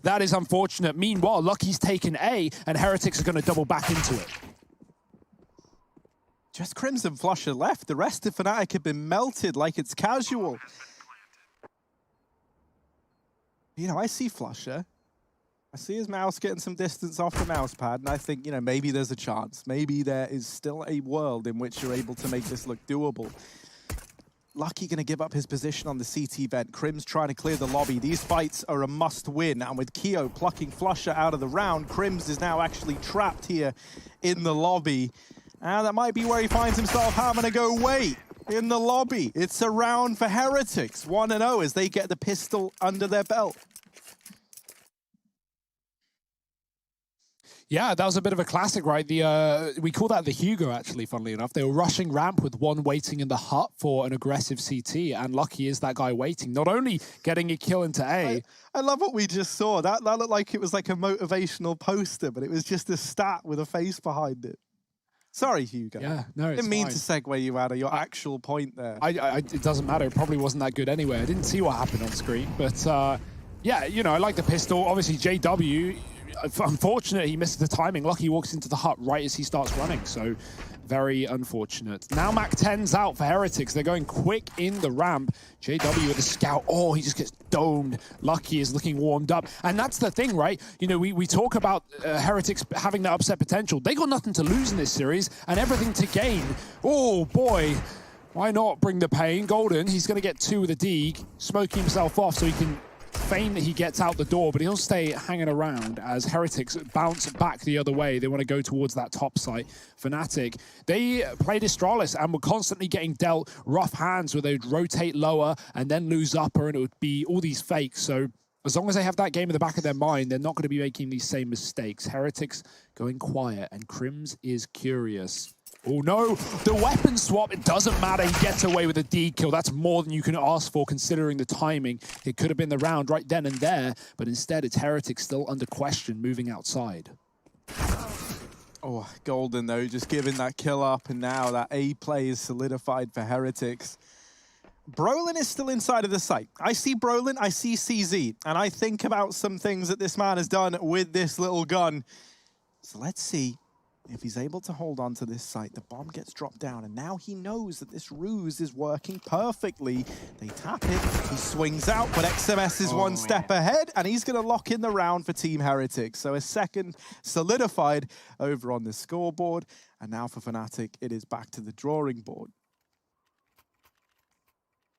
That is unfortunate. Meanwhile, Lucky's taken A, and Heretics are going to double back into it. Just Crimson Flusher left. The rest of Fnatic have been melted like it's casual. You know, I see Flusher. I see his mouse getting some distance off the mouse pad, and I think, you know, maybe there's a chance. Maybe there is still a world in which you're able to make this look doable. Lucky going to give up his position on the CT vent. Crim's trying to clear the lobby. These fights are a must-win, and with Keo plucking Flusher out of the round, Crims is now actually trapped here in the lobby. And that might be where he finds himself having to go wait in the lobby. It's a round for Heretics, 1-0 as they get the pistol under their belt. Yeah, that was a bit of a classic, right? We call that the Hugo, actually, funnily enough. They were rushing ramp with one waiting in the hut for an aggressive CT, and Lucky is that guy waiting, not only getting a kill into A. I love what we just saw. That looked like it was like a motivational poster, but it was just a stat with a face behind it. Sorry, Hugo. Yeah, no, it's didn't mean fine. to segue you out of your actual point there. It doesn't matter. It probably wasn't that good anyway. I didn't see what happened on screen, but yeah, you know, I like the pistol. Obviously, JW, unfortunate he misses the timing. Lucky walks into the hut right as he starts running, so very unfortunate. Now Mac 10's out for Heretics. They're going quick in the ramp. JW with the scout. Oh, he just gets domed. Lucky is looking warmed up. And that's the thing, right? You know, we talk about Heretics having that upset potential. They got nothing to lose in this series and everything to gain. Oh, boy. Why not bring the pain? Golden, he's going to get 2 with a Deeg, smoking himself off so he can feign that he gets out the door, but he'll stay hanging around as Heretics bounce back the other way. They want to go towards that top site. Fnatic, they played Astralis and were constantly getting dealt rough hands where they'd rotate lower and then lose upper, and it would be all these fakes. So as long as they have that game in the back of their mind, they're not going to be making these same mistakes. Heretics going quiet, and Crims is curious. Oh no, the weapon swap, it doesn't matter. He gets away with a D kill. That's more than you can ask for considering the timing. It could have been the round right then and there, but instead it's Heretics still under question moving outside. Oh, Golden though, just giving that kill up, and now that A play is solidified for Heretics. Brolin is still inside of the site. I see Brolin, I see CZ, and I think about some things that this man has done with this little gun. So let's see if he's able to hold on to this site. The bomb gets dropped down, and now he knows that this ruse is working perfectly. They tap it, he swings out, but XMS is one step ahead, and he's going to lock in the round for Team Heretics. So a second solidified over on the scoreboard, and now for Fnatic, it is back to the drawing board.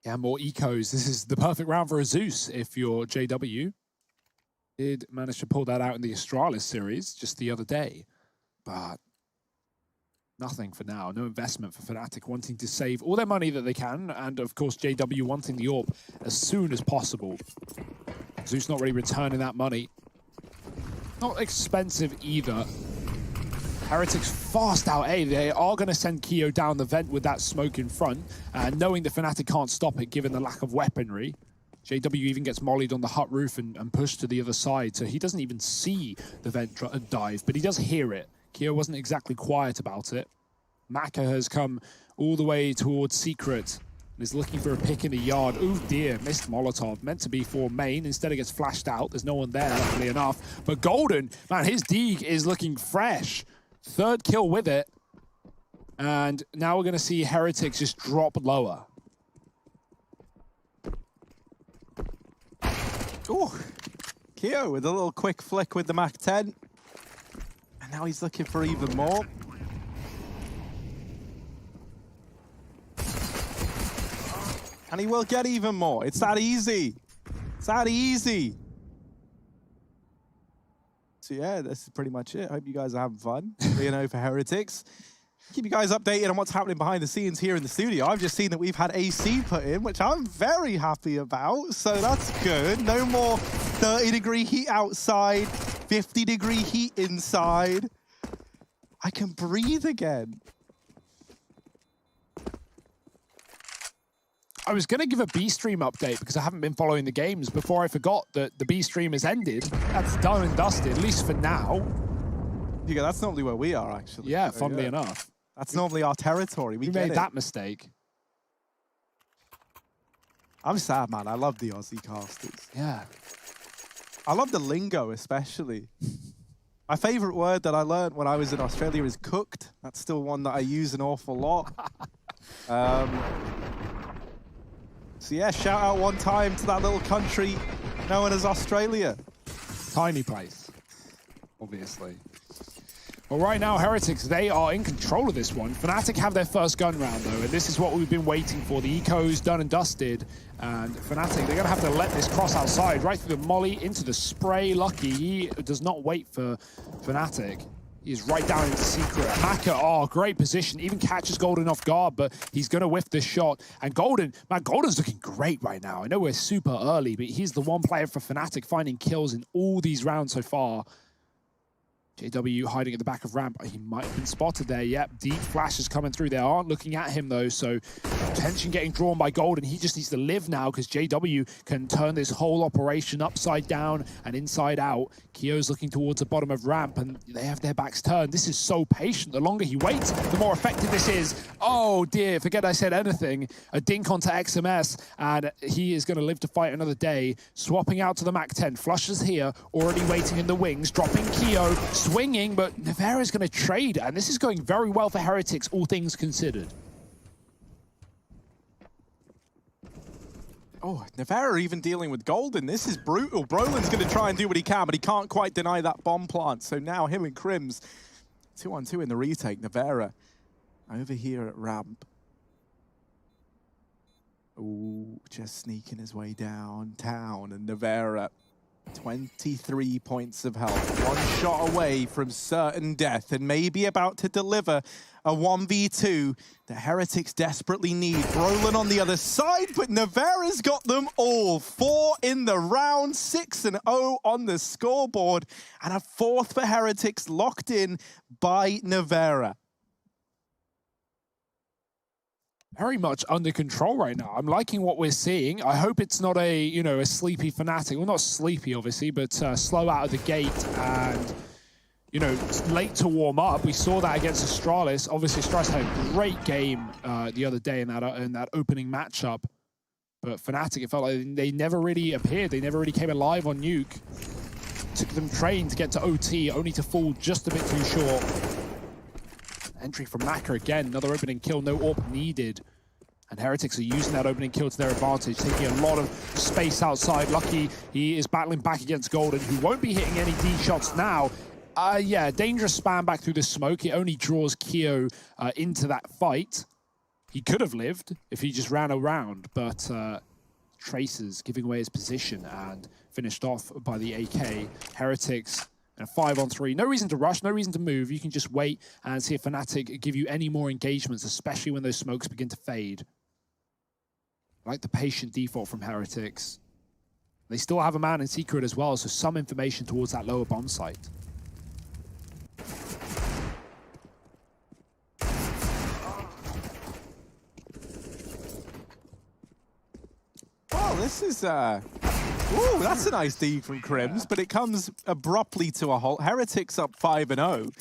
Yeah, more ecos. This is the perfect round for a Zeus if you're JW. Did manage to pull that out in the Astralis series just the other day. But nothing for now. No investment for Fnatic, wanting to save all their money that they can. And, of course, JW wanting the AWP as soon as possible. Zeus not really returning that money. Not expensive either. Heretics fast out A. They are going to send Keo down the vent with that smoke in front. And knowing that Fnatic can't stop it, given the lack of weaponry. JW even gets mollied on the hut roof and pushed to the other side. So he doesn't even see the vent dive, but he does hear it. Keo wasn't exactly quiet about it. Maka has come all the way towards Secret and is looking for a pick in the yard. Oh dear, missed Molotov. Meant to be for main. Instead it gets flashed out. There's no one there, luckily enough. But Golden, man, his Deeg is looking fresh. 3rd kill with it. And now we're going to see Heretics just drop lower. Ooh, Keo with a little quick flick with the Mac 10. And now he's looking for even more. And he will get even more. It's that easy. It's that easy. So yeah, this is pretty much it. Hope you guys are having fun. 3-0 for Heretics. Keep you guys updated on what's happening behind the scenes here in the studio. I've just seen that we've had AC put in, which I'm very happy about. So that's good. No more 30-degree heat outside, 50-degree heat inside. I can breathe again. I was going to give a B-Stream update because I haven't been following the games before I forgot that the B-Stream has ended. That's done and dusted, at least for now. Yeah, that's normally where we are, actually. Yeah, funnily enough. That's normally our territory. We made that mistake. I'm sad, man. I love the Aussie casters. Yeah. I love the lingo, especially. My favorite word that I learned when I was in Australia is cooked. That's still one that I use an awful lot. So yeah, shout out one time to that little country known as Australia. Tiny place, obviously. Well, right now, Heretics, they are in control of this one. Fnatic have their first gun round, though, and this is what we've been waiting for. The eco's done and dusted, and Fnatic, they're going to have to let this cross outside, right through the molly, into the spray. Lucky, he does not wait for Fnatic. He's right down into secret. Maka, oh, great position. Even catches Golden off guard, but he's going to whiff this shot. And Golden, man, Golden's looking great right now. I know we're super early, but he's the one player for Fnatic finding kills in all these rounds so far. JW hiding at the back of ramp. He might have been spotted there. Yep, deep flashes coming through. They aren't looking at him, though, so attention getting drawn by Golden. He just needs to live now because JW can turn this whole operation upside down and inside out. Kyo's looking towards the bottom of ramp, and they have their backs turned. This is so patient. The longer he waits, the more effective this is. Oh, dear. Forget I said anything. A dink onto XMS, and he is going to live to fight another day. Swapping out to the MAC-10. Flushes here, already waiting in the wings. Dropping Kyo. Swinging, but Nevera's going to trade, and this is going very well for Heretics, all things considered. Oh, Nevera even dealing with Golden. This is brutal. Brolin's going to try and do what he can, but he can't quite deny that bomb plant. So now him and Crims, 2-on-2 in the retake. Nevera over here at ramp. Ooh, just sneaking his way downtown, and Nevera 23 points of health, one shot away from certain death, and maybe about to deliver a 1v2 that Heretics desperately need. Brolin on the other side, but Nevera's got them all. 4 in the round, 6-0 on the scoreboard, and a 4th for Heretics locked in by Nevera. Very much under control right now. I'm liking what we're seeing. I hope it's not a, you know, a sleepy Fnatic. Well, not sleepy, obviously, but slow out of the gate and, you know, late to warm up. We saw that against Astralis. Obviously, Astralis had a great game the other day in that opening matchup. But Fnatic, it felt like they never really appeared. They never really came alive on Nuke. Took them train to get to OT, only to fall just a bit too short. Entry from Maka again, another opening kill, no AWP needed. And Heretics are using that opening kill to their advantage, taking a lot of space outside. Lucky, he is battling back against Golden, who won't be hitting any D shots now. Yeah, dangerous spam back through the smoke. It only draws Kyo into that fight. He could have lived if he just ran around, but Tracer's giving away his position and finished off by the AK. Heretics and 5-on-3. No reason to rush, no reason to move. You can just wait and see if Fnatic give you any more engagements, especially when those smokes begin to fade. I like the patient default from Heretics. They still have a man in secret as well, so some information towards that lower bomb site. Well, this is ooh, that's a nice D from Crims, but it comes abruptly to a halt. Heretics up 5-0.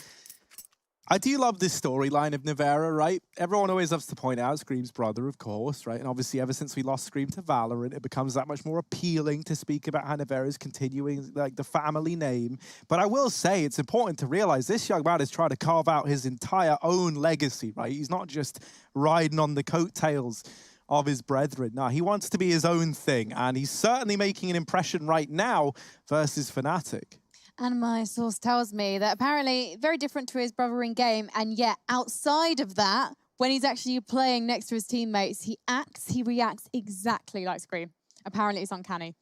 I do love this storyline of Nevera, right? Everyone always loves to point out Scream's brother, of course, right? And obviously, ever since we lost Scream to Valorant, it becomes that much more appealing to speak about how Nevera's continuing, like, the family name. But I will say, it's important to realize this young man is trying to carve out his entire own legacy, right? He's not just riding on the coattails of his brethren. No, he wants to be his own thing, and he's certainly making an impression right now versus Fnatic. And my source tells me that apparently very different to his brother in game, and yet outside of that, when he's actually playing next to his teammates, he reacts exactly like Scream. Apparently it's uncanny.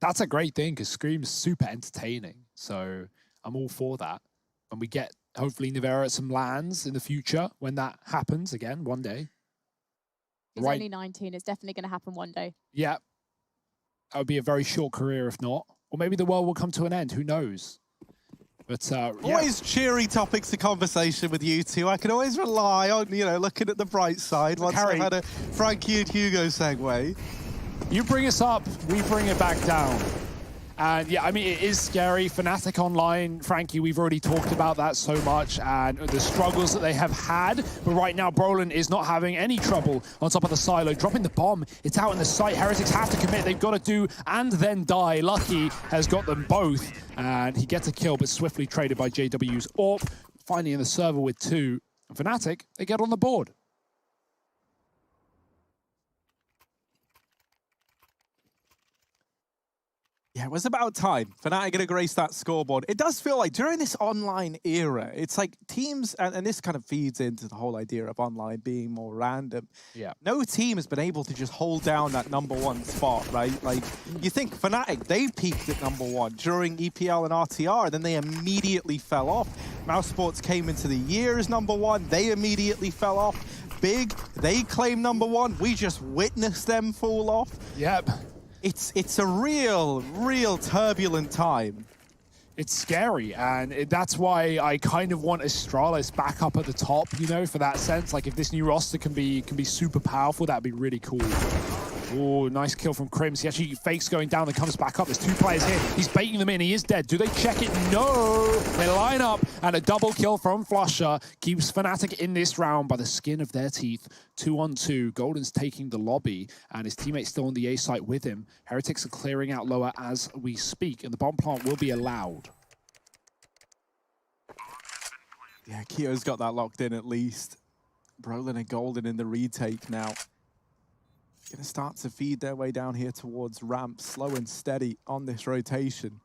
That's a great thing, because Scream's super entertaining, so I'm all for that. And we get, hopefully, Nevera at some lands in the future when that happens again, one day. He's only 19. It's definitely going to happen one day. Yeah. That would be a very short career if not. Or maybe the world will come to an end. Who knows? But always cheery topics of conversation with you two. I can always rely on, you know, looking at the bright side once I've had a Frankie and Hugo segue. You bring us up, we bring it back down. And yeah, I mean, it is scary. Fnatic Online, Frankie, we've already talked about that so much and the struggles that they have had. But right now, Brolin is not having any trouble on top of the silo. Dropping the bomb, it's out in the site. Heretics have to commit. They've got to do and then die. Lucky has got them both. And he gets a kill, but swiftly traded by JW's AWP. Finding in the server with 2. And Fnatic, they get on the board. Yeah, it was about time. Fnatic gonna grace that scoreboard. It does feel like during this online era, it's like teams, and this kind of feeds into the whole idea of online being more random. Yeah. No team has been able to just hold down that #1 spot, right? Like, you think Fnatic, they peaked at #1 during EPL and RTR, and then they immediately fell off. Mouse Sports came into the year as #1, they immediately fell off. Big, they claim #1, we just witnessed them fall off. Yep. It's a real turbulent time. It's scary, and that's why I kind of want Astralis back up at the top, you know, for that sense. Like, if this new roster can be super powerful, that'd be really cool. Oh, nice kill from Crims. He actually fakes going down and comes back up. There's 2 players here. He's baiting them in. He is dead. Do they check it? No! They line up, and a double kill from Flusher keeps Fnatic in this round by the skin of their teeth. 2-on-2. Golden's taking the lobby, and his teammate's still on the A site with him. Heretics are clearing out lower as we speak, and the bomb plant will be allowed. Yeah, Keo's got that locked in at least. Brolin and Golden in the retake now. Gonna start to feed their way down here towards ramp, slow and steady on this rotation.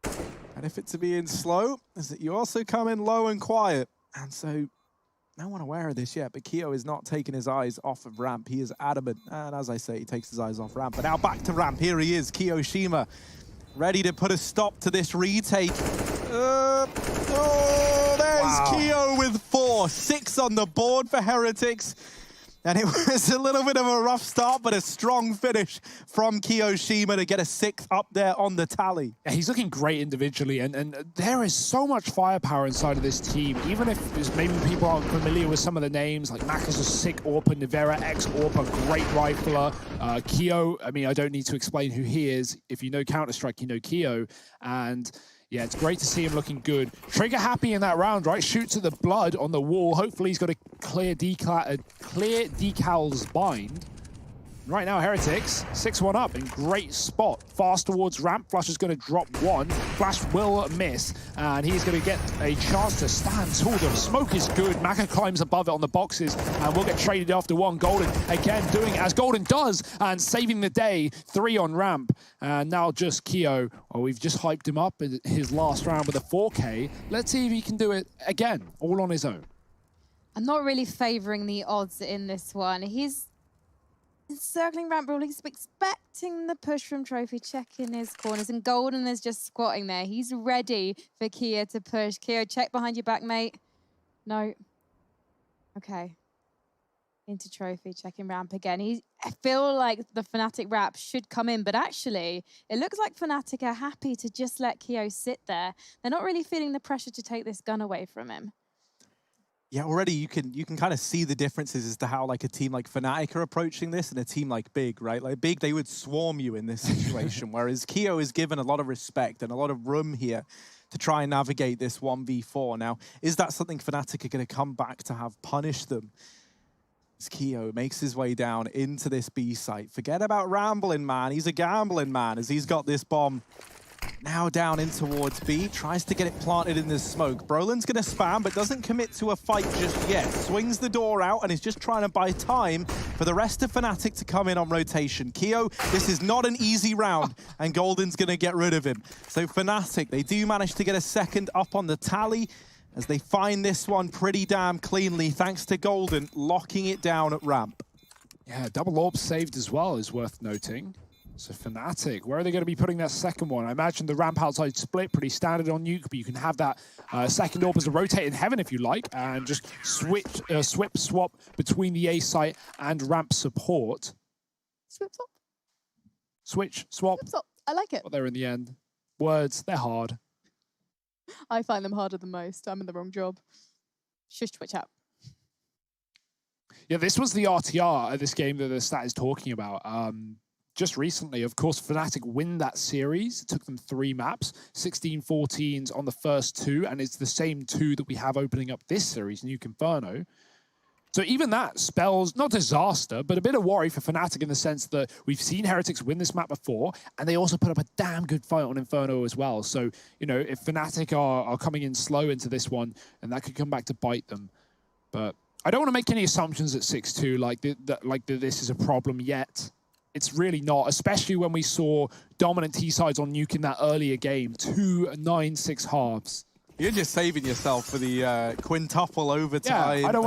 And if it's being slow, is that you also come in low and quiet. And so, no one aware of this yet, but Keo is not taking his eyes off of ramp. He is adamant, and as I say, he takes his eyes off ramp. But now back to ramp, here he is, Kiyoshima, ready to put a stop to this retake. There's Keo with 4, 6 on the board for Heretics. And it was a little bit of a rough start, but a strong finish from Kiyoshima to get a 6th up there on the tally. Yeah, he's looking great individually, and there is so much firepower inside of this team. Even if maybe people aren't familiar with some of the names, like Mac is a sick AWPer, Nivera ex-AWPer, great rifler. Keo, I mean, I don't need to explain who he is. If you know Counter-Strike, you know Keo. And yeah, it's great to see him looking good. Trigger happy in that round, right? Shoots at the blood on the wall. Hopefully he's got a clear decals bind. Right now, Heretics, 6-1 up in great spot. Fast towards ramp. Flash is going to drop 1. Flash will miss, and he's going to get a chance to stand tall. The smoke is good. Maka climbs above it on the boxes, and will get traded after 1. Golden, again, doing as Golden does, and saving the day. 3 on ramp, and now just Keo. Well, we've just hyped him up in his last round with a 4K. Let's see if he can do it again, all on his own. I'm not really favouring the odds in this one. He's circling ramp, he's expecting the push from Trophy, checking his corners, and Golden is just squatting there. He's ready for Keo to push. Keo, check behind your back, mate. No. Okay. Into Trophy, checking ramp again. I feel like the Fnatic rap should come in, but actually, it looks like Fnatic are happy to just let Keo sit there. They're not really feeling the pressure to take this gun away from him. Yeah, already you can kind of see the differences as to how like a team like Fnatic are approaching this and a team like Big, right? Like Big, they would swarm you in this situation, whereas Keo is given a lot of respect and a lot of room here to try and navigate this 1v4. Now, is that something Fnatic are going to come back to have punished them? As Keo makes his way down into this B site. Forget about rambling, man. He's a gambling man as he's got this bomb. Now down in towards B, tries to get it planted in the smoke. Brolin's going to spam, but doesn't commit to a fight just yet. Swings the door out and is just trying to buy time for the rest of Fnatic to come in on rotation. Keo, this is not an easy round, and Golden's going to get rid of him. So Fnatic, they do manage to get a 2nd up on the tally as they find this one pretty damn cleanly, thanks to Golden locking it down at ramp. Yeah, double orb saved as well is worth noting. So Fnatic, where are they going to be putting that 2nd one? I imagine the ramp outside split, pretty standard on Nuke, but you can have that 2nd orb as a rotate in heaven if you like, and just swap between the A site and ramp support. Swip swap. Switch, swap. Swip swap. I like it. Got there in the end. Words, they're hard. I find them harder than most. I'm in the wrong job. Shush, Twitch out. Yeah, this was the RTR of this game that the stat is talking about. just recently, of course, Fnatic win that series. It took them 3 maps, 16-14s on the first 2, and it's the same 2 that we have opening up this series, Nuke Inferno. So even that spells, not disaster, but a bit of worry for Fnatic in the sense that we've seen Heretics win this map before, and they also put up a damn good fight on Inferno as well. So, you know, if Fnatic are coming in slow into this one, and that could come back to bite them. But I don't want to make any assumptions at 6-2 like this is a problem yet. It's really not, especially when we saw dominant T-sides on Nuke in that earlier game. 2 9-6 halves. You're just saving yourself for the quintuple overtime. Yeah, I don't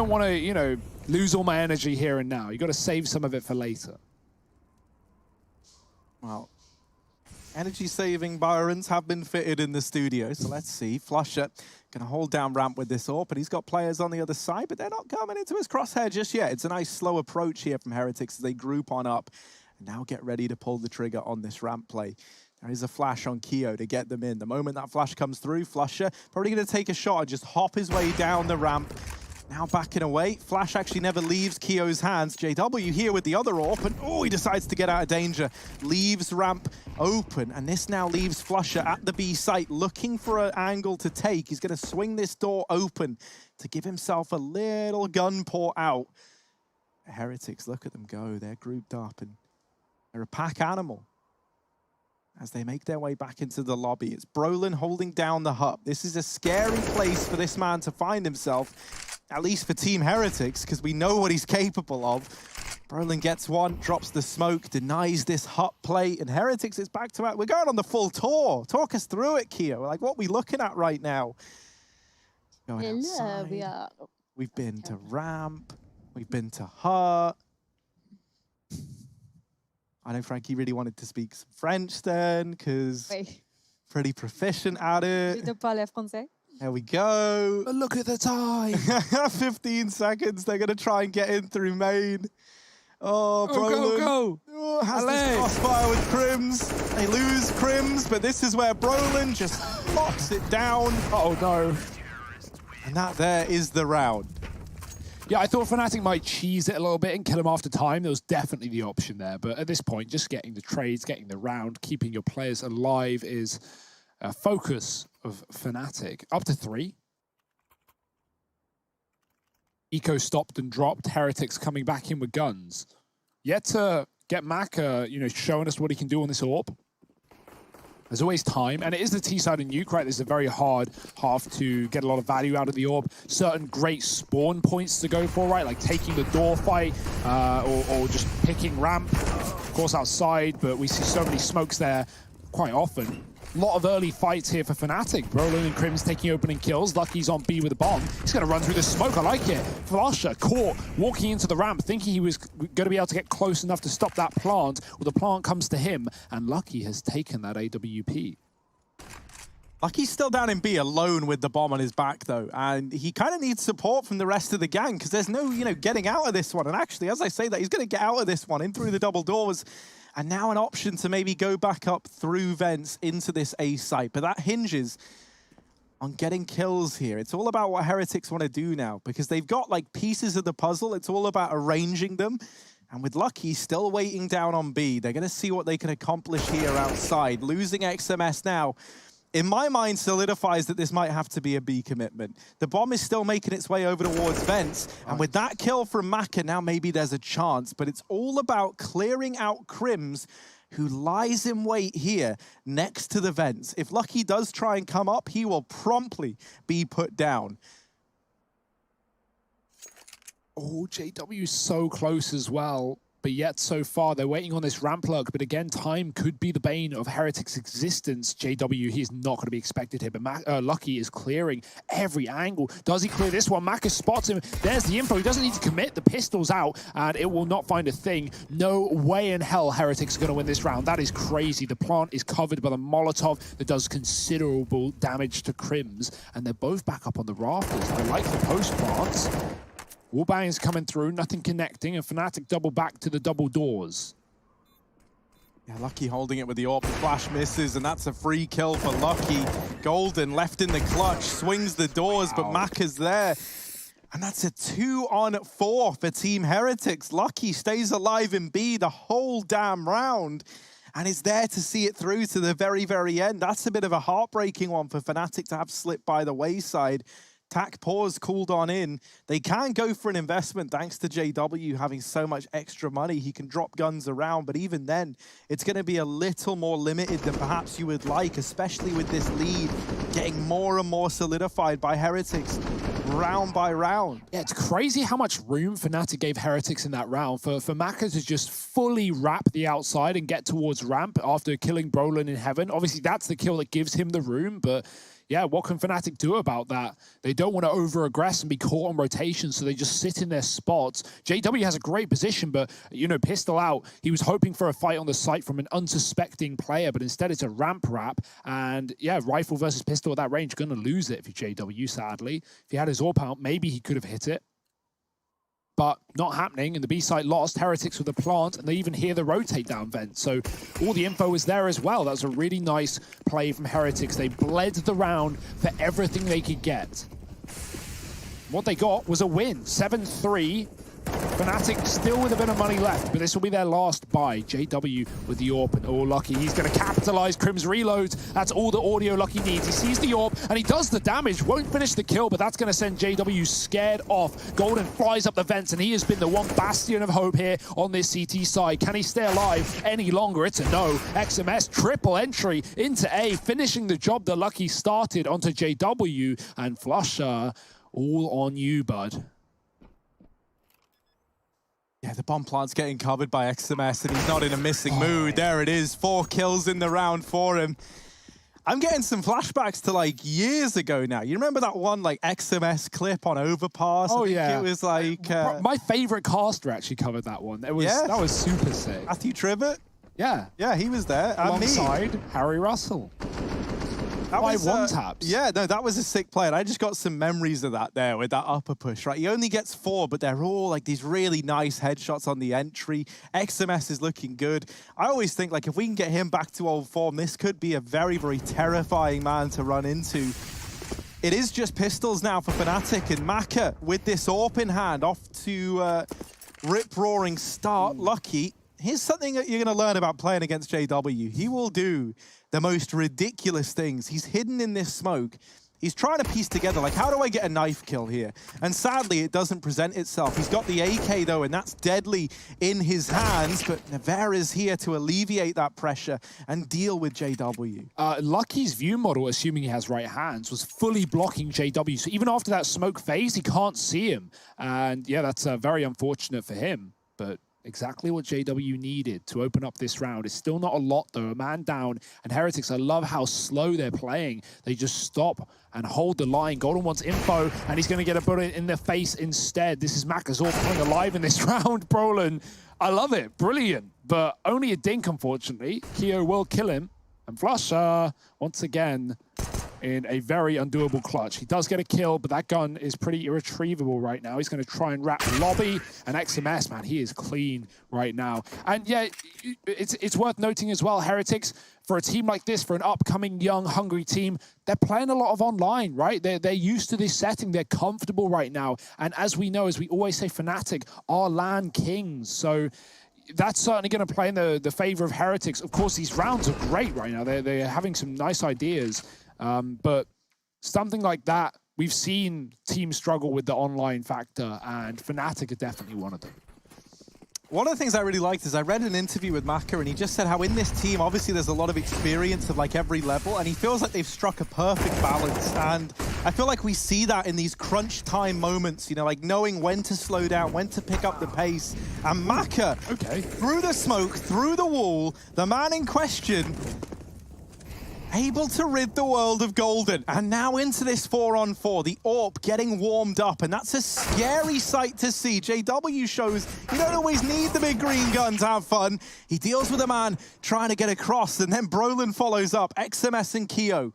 want to, you know, lose all my energy here and now. You got to save some of it for later. Well, energy-saving Byrons have been fitted in the studio, so let's see. Flusher gonna hold down ramp with this AWP, but he's got players on the other side, but they're not coming into his crosshair just yet. It's a nice slow approach here from Heretics as they group on up and now get ready to pull the trigger on this ramp play. There is a flash on Keo to get them in. The moment that flash comes through, Flusher probably going to take a shot and just hop his way down the ramp. Now backing away. Flash actually never leaves Keo's hands. JW here with the other AWP, and oh, he decides to get out of danger. Leaves ramp open, and this now leaves Flusher at the B site looking for an angle to take. He's going to swing this door open to give himself a little gun port out. Heretics, look at them go. They're grouped up, and they're a pack animal as they make their way back into the lobby. It's Brolin holding down the hub. This is a scary place for this man to find himself, at least for Team Heretics, because we know what he's capable of. Brolin gets one, drops the smoke, denies this hut play, and Heretics is back to it. We're going on the full tour. Talk us through it, Keo. Like, what are we looking at right now? Going outside. We've been to ramp. We've been to hut. I know Frankie really wanted to speak some French then, because pretty proficient at it. There we go. But look at the time. 15 seconds. They're going to try and get in through main. Oh, Brolin. Go. Oh, has this crossfire with Crims. They lose Crims, but this is where Brolin just locks it down. Oh, no. And that there is the round. Yeah, I thought Fnatic might cheese it a little bit and kill him after time. There was definitely the option there. But at this point, just getting the trades, getting the round, keeping your players alive is a focus of Fnatic. Up to 3. Eco stopped and dropped. Heretics coming back in with guns. Yet to get Mac, you know, showing us what he can do on this AWP. There's always time, and it is the T-side of Nuke, right? This is a very hard half to get a lot of value out of the AWP. Certain great spawn points to go for, right? Like taking the door fight, or just picking ramp. Of course, outside, but we see so many smokes there quite often. A lot of early fights here for Fnatic. Brolin and Crims taking opening kills. Lucky's on B with a bomb. He's going to run through the smoke. I like it. Flusher caught walking into the ramp, thinking he was going to be able to get close enough to stop that plant. Well, the plant comes to him, and Lucky has taken that AWP. Lucky's still down in B alone with the bomb on his back, though, and he kind of needs support from the rest of the gang because there's no, you know, getting out of this one. And actually, as I say that, he's going to get out of this one in through the double doors. And now an option to maybe go back up through vents into this A site. But that hinges on getting kills here. It's all about what Heretics want to do now because they've got like pieces of the puzzle. It's all about arranging them. And with Lucky still waiting down on B, they're going to see what they can accomplish here outside. Losing XMS now, in my mind, solidifies that this might have to be a B commitment. The bomb is still making its way over towards vents, and with that kill from Maka, now maybe there's a chance, but it's all about clearing out Crims, who lies in wait here next to the vents. If Lucky does try and come up, he will promptly be put down. Oh, JW so close as well. But yet, so far, they're waiting on this ramp lurk. But again, time could be the bane of Heretics' existence. JW, he's not going to be expected here. But Lucky is clearing every angle. Does he clear this one? Maka spots him. There's the info. He doesn't need to commit. The pistol's out, and it will not find a thing. No way in hell Heretics are going to win this round. That is crazy. The plant is covered by the Molotov that does considerable damage to Crims. And they're both back up on the rafters. I like the post plants. Wallbang's coming through, nothing connecting, and Fnatic double back to the double doors. Yeah, Lucky holding it with the AWP. The flash misses, and that's a free kill for Lucky. Golden left in the clutch, swings the doors, but Maka's there. And that's a 2-on-4 for Team Heretics. Lucky stays alive in B the whole damn round and is there to see it through to the very, very end. That's a bit of a heartbreaking one for Fnatic to have slipped by the wayside. TAC pause cooled on in. They can go for an investment thanks to JW having so much extra money. He can drop guns around, but even then, it's going to be a little more limited than perhaps you would like, especially with this lead getting more and more solidified by Heretics round by round. Yeah, it's crazy how much room Fnatic gave Heretics in that round for Maka to just fully wrap the outside and get towards ramp after killing Brolin in Heaven. Obviously, that's the kill that gives him the room, but yeah, what can Fnatic do about that? They don't want to over-aggress and be caught on rotation, so they just sit in their spots. JW has a great position, but, you know, pistol out. He was hoping for a fight on the site from an unsuspecting player, but instead it's a ramp wrap. And, yeah, rifle versus pistol at that range, going to lose it for JW, sadly. If he had his AWP out, maybe he could have hit it. But not happening, and the B site lost. Heretics with the plant, and they even hear the rotate down vent. So all the info was there as well. That was a really nice play from Heretics. They bled the round for everything they could get. What they got was a win, 7-3. Fnatic still with a bit of money left, but this will be their last buy. JW with the AWP, and Lucky, he's going to capitalize. Crim's reloads. That's all the audio Lucky needs. He sees the AWP, and he does the damage. Won't finish the kill, but that's going to send JW scared off. Golden flies up the vents, and he has been the one bastion of hope here on this CT side. Can he stay alive any longer? It's a no. XMS triple entry into A, finishing the job that Lucky started onto JW, and Flusher, all on you, bud. Yeah, the bomb plant's getting covered by XMS, and he's not in a missing mood. There it is, 4 kills in the round for him. I'm getting some flashbacks to, like, years ago now. You remember that one, like, XMS clip on Overpass? Oh, I think yeah. It was like... my favorite caster actually covered that one. It was, that was super sick. Matthew Trivett? Yeah. Yeah, he was there. Alongside Harry Russell. That was one-taps. Yeah, no, that was a sick play. And I just got some memories of that there with that upper push, right? He only gets 4, but they're all like these really nice headshots on the entry. XMS is looking good. I always think, like, if we can get him back to old form, this could be a very, very terrifying man to run into. It is just pistols now for Fnatic, and Maka with this AWP in hand off to rip-roaring start. Lucky. Here's something that you're going to learn about playing against JW. He will do the most ridiculous things. He's hidden in this smoke. He's trying to piece together, like, how do I get a knife kill here? And sadly, it doesn't present itself. He's got the AK, though, and that's deadly in his hands, but Navarre is here to alleviate that pressure and deal with JW. Lucky's view model, assuming he has right hands, was fully blocking JW. So even after that smoke phase, he can't see him. And, yeah, that's very unfortunate for him, but exactly what JW needed to open up this round. It's still not a lot, though. A man down, and Heretics, I love how slow they're playing. They just stop and hold the line. Golden wants info, and he's going to get a bullet in the face instead. This is Makazor coming alive in this round. Brolin, I love it. Brilliant. But only a dink, unfortunately. Keo will kill him. And Flusher, once again, in a very undoable clutch. He does get a kill, but that gun is pretty irretrievable right now. He's going to try and wrap lobby, and XMS, man, he is clean right now. And yeah, it's worth noting as well, Heretics, for a team like this, for an upcoming, young, hungry team, they're playing a lot of online, right? They're used to this setting. They're comfortable right now. And as we know, as we always say, Fnatic are LAN kings. So that's certainly going to play in the favor of Heretics. Of course, these rounds are great right now. They're having some nice ideas. But something like that, we've seen teams struggle with the online factor, and Fnatic are definitely one of them. One of the things I really liked is I read an interview with Maka, and he just said how in this team, obviously there's a lot of experience of like every level, and he feels like they've struck a perfect balance. And I feel like we see that in these crunch time moments, you know, like knowing when to slow down, when to pick up the pace. And Maka, through the smoke, through the wall, the man in question, able to rid the world of Golden. And now into this 4-on-4, the AWP getting warmed up, and that's a scary sight to see. JW shows you don't always need the big green gun to have fun. He deals with a man trying to get across, and then Brolin follows up. XMS and Keo.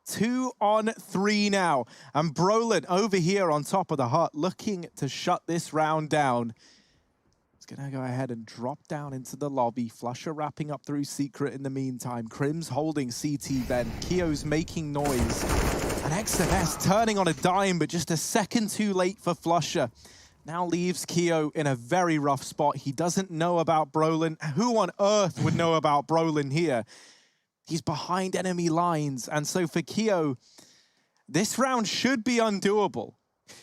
2-on-3 now. And Brolin over here on top of the hut, looking to shut this round down. Gonna go ahead and drop down into the lobby. Flusher wrapping up through Secret in the meantime. Crim's holding CT then. Keo's making noise. And XMS turning on a dime, but just a second too late for Flusher. Now leaves Keo in a very rough spot. He doesn't know about Brolin. Who on earth would know about Brolin here? He's behind enemy lines. And so for Keo, this round should be undoable.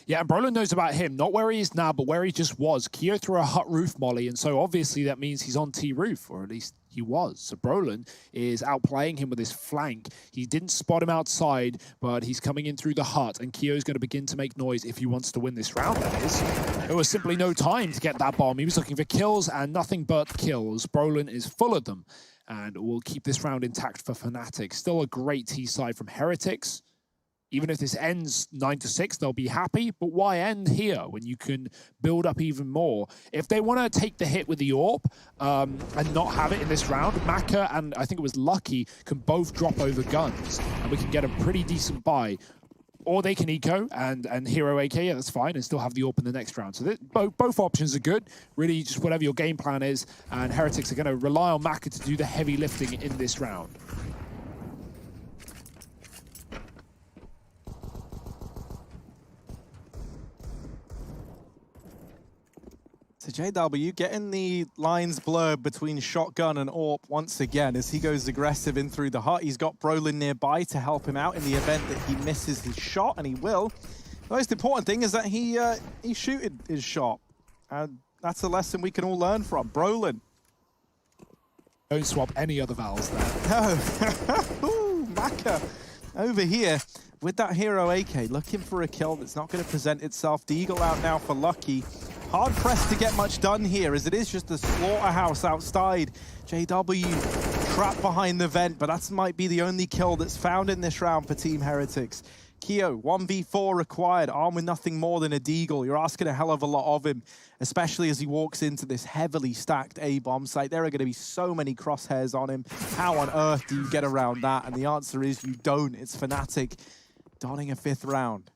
Yeah, and Brolin knows about him, not where he is now, but where he just was. Keo threw a hut roof molly, and so obviously that means he's on T roof, or at least he was. So Brolin is outplaying him with his flank. He didn't spot him outside, but he's coming in through the hut, and Keo's going to begin to make noise if he wants to win this round, that is. There was simply no time to get that bomb. He was looking for kills, and nothing but kills. Brolin is full of them, and will keep this round intact for Fnatic. Still a great T side from Heretics. Even if this ends 9-6, they'll be happy. But why end here when you can build up even more? If they want to take the hit with the AWP and not have it in this round, Maka and I think it was Lucky can both drop over guns, and we can get a pretty decent buy. Or they can eco and hero AK, yeah, that's fine, and still have the AWP in the next round. So both options are good. Really, just whatever your game plan is. And Heretics are going to rely on Maka to do the heavy lifting in this round. So JW getting the lines blurred between shotgun and AWP once again as he goes aggressive in through the hut. He's got Brolin nearby to help him out in the event that he misses his shot, and he will. The most important thing is that he shooted his shot, and that's a lesson we can all learn from. Brolin. Don't swap any other vowels there. No. Ooh, Maka over here with that hero AK looking for a kill that's not going to present itself. Deagle out now for Lucky. Hard pressed to get much done here, as it is just a slaughterhouse outside. JW trapped behind the vent, but that might be the only kill that's found in this round for Team Heretics. Keo, 1v4 required, armed with nothing more than a deagle. You're asking a hell of a lot of him, especially as he walks into this heavily stacked A-bomb site. There are going to be so many crosshairs on him. How on earth do you get around that? And the answer is you don't. It's Fnatic donning a 5th round.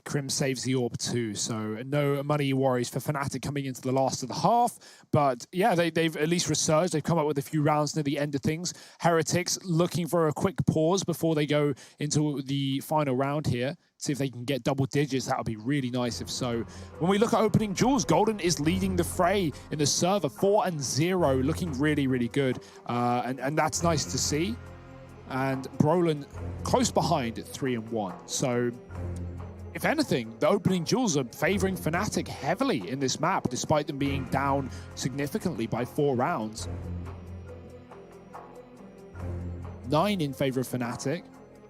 Crim saves the AWP too, so no money worries for Fnatic coming into the last of the half. But yeah, they've at least resurged. They've come up with a few rounds near the end of things. Heretics looking for a quick pause before they go into the final round here. See if they can get double digits. That would be really nice if so. When we look at opening duels, Golden is leading the fray in the server, 4-0, looking really, really good. And that's nice to see. And Brolin close behind at 3-1. So if anything, the opening duels are favoring Fnatic heavily in this map, despite them being down significantly by 4 rounds. 9 in favor of Fnatic,